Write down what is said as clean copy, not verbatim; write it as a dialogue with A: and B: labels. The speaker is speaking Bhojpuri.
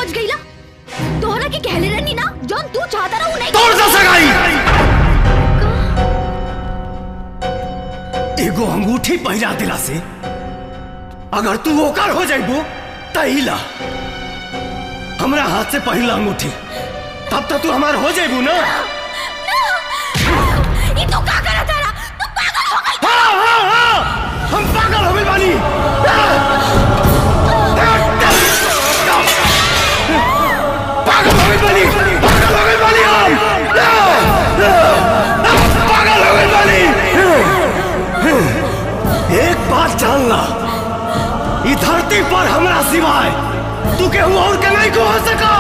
A: समझ गई ला? तोहरा के कहले रहनी ना जौन तू चाहता रहा नहीं
B: तोड़ सा सगाई। एगो अंगूठी पहिरा दिला से अगर तू ओकर हो जाइबो तहिला हमरा हाथ से पहिला अंगूठी तब तक तू हमार हो जाइबू ना।
A: ये तो का करा तारा? तू पागल हो गई।
B: हाँ हाँ हाँ हम पागल हो गई बानी। पागल हो गई बानी। पागल हो गई बानी। पागल हो गई बानी। एक बात जान ला, इस धरती पर हमरा सिवाय तू केहू और के नहीं को हो सका।